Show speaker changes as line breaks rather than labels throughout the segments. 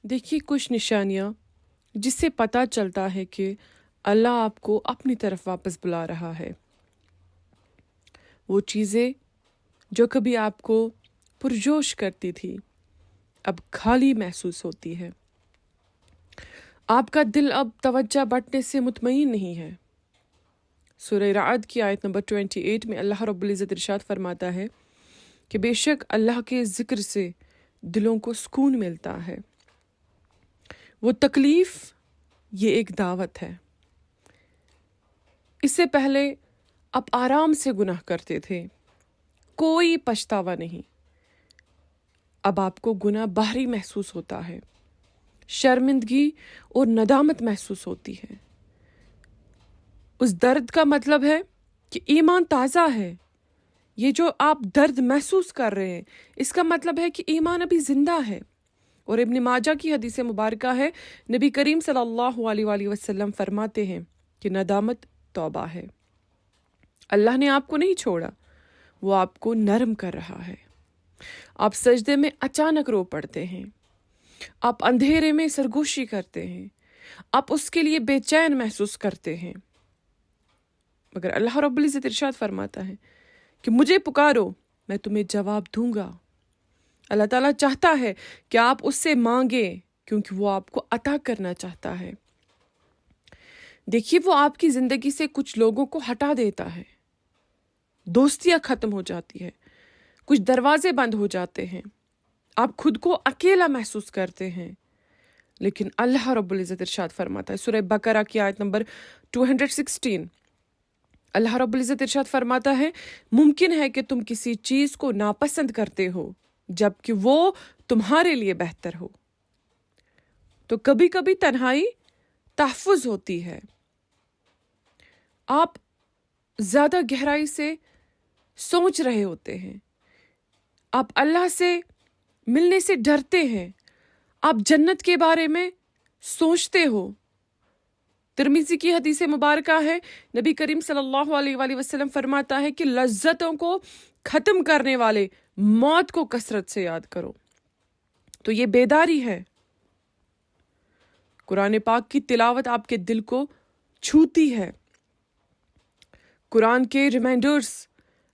देखिए, कुछ निशानियाँ जिससे पता चलता है कि अल्लाह आपको अपनी तरफ वापस बुला रहा है। वो चीज़ें जो कभी आपको पुरजोश करती थी, अब खाली महसूस होती है। आपका दिल अब तवज्जो बँटने से मुतमईन नहीं है। सूरह राअद की आयत नंबर 28 में अल्लाह रब्बुल इज़्ज़त इरशाद फरमाता है कि बेशक अल्लाह के ज़िक्र से दिलों को सुकून मिलता है। वो तकलीफ़ ये एक दावत है। इससे पहले आप आराम से गुनाह करते थे, कोई पछतावा नहीं। अब आपको गुनाह बाहरी महसूस होता है, शर्मिंदगी और नदामत महसूस होती है। उस दर्द का मतलब है कि ईमान ताज़ा है। ये जो आप दर्द महसूस कर रहे हैं, इसका मतलब है कि ईमान अभी जिंदा है। और इब्न माजा की हदीस मुबारका है, नबी करीम सल्लल्लाहु अलैहि वसल्लम फरमाते हैं कि नदामत तौबा है। अल्लाह ने आपको नहीं छोड़ा, वो आपको नरम कर रहा है। आप सजदे में अचानक रो पड़ते हैं, आप अंधेरे में सरगोशी करते हैं, आप उसके लिए बेचैन महसूस करते हैं, मगर अल्लाह रब्बुल इज़्ज़त इरशाद फरमाता है कि मुझे पुकारो, मैं तुम्हें जवाब दूंगा। अल्लाह ताला चाहता है कि आप उससे मांगे, क्योंकि वो आपको अता करना चाहता है। देखिए, वो आपकी ज़िंदगी से कुछ लोगों को हटा देता है, दोस्तियाँ ख़त्म हो जाती है, कुछ दरवाजे बंद हो जाते हैं, आप खुद को अकेला महसूस करते हैं। लेकिन अल्लाह रब्बुल इज़्ज़त इरशाद फरमाता है, सूरह बकरा की आयत नंबर 216, अल्लाह रब्बुल इज़्ज़त इरशाद फरमाता है, मुमकिन है कि तुम किसी चीज़ को नापसंद करते हो जबकि वो तुम्हारे लिए बेहतर हो। तो कभी कभी तन्हाई तहफ़्फ़ुज़ होती है। आप ज़्यादा गहराई से सोच रहे होते हैं, आप अल्लाह से मिलने से डरते हैं, आप जन्नत के बारे में सोचते हो। तिरमिज़ी की हदीस मुबारका है, नबी करीम सल्लल्लाहु अलैहि वसल्लम फरमाता है कि लज्जतों को ख़त्म करने वाले मौत को कसरत से याद करो। तो ये बेदारी है। कुरान पाक की तिलावत आपके दिल को छूती है। कुरान के रिमाइंडर्स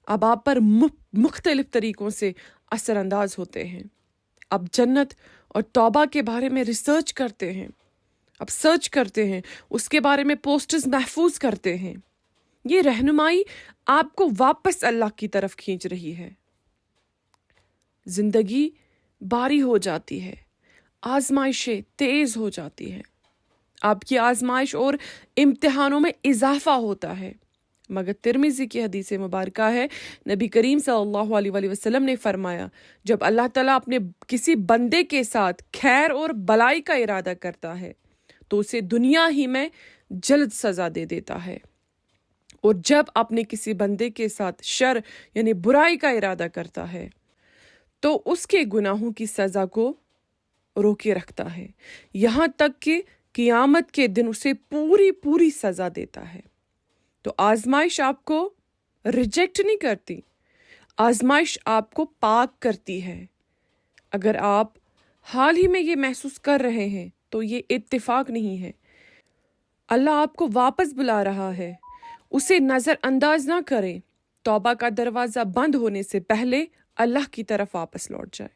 अब आप पर मुख्तलिफ तरीकों से असरअंदाज होते हैं। अब जन्नत और तौबा के बारे में रिसर्च करते हैं, अब सर्च करते हैं, उसके बारे में पोस्टर्स महफूज करते हैं। ये रहनुमाई आपको वापस अल्लाह की तरफ खींच रही है। जिंदगी बारी हो जाती है, आजमाइशें तेज हो जाती है, आपकी आजमाइश और इम्तिहानों में इजाफा होता है। मगर तिरमिज़ी की हदीस मुबारका है, नबी करीम सल्लल्लाहु अलैहि वसल्लम ने फरमाया, जब अल्लाह ताला अपने किसी बंदे के साथ खैर और भलाई का इरादा करता है तो उसे दुनिया ही में जल्द सजा दे देता है, और जब अपने किसी बंदे के साथ शर यानी बुराई का इरादा करता है तो उसके गुनाहों की सजा को रोके रखता है, यहाँ तक कि क़ियामत के दिन उसे पूरी पूरी सजा देता है। तो आजमाइश आपको रिजेक्ट नहीं करती, आजमाइश आपको पाक करती है। अगर आप हाल ही में ये महसूस कर रहे हैं तो ये इत्तेफाक नहीं है। अल्लाह आपको वापस बुला रहा है, उसे नज़रअंदाज ना करें। तौबा का दरवाज़ा बंद होने से पहले अल्लाह की तरफ वापस लौट जाए।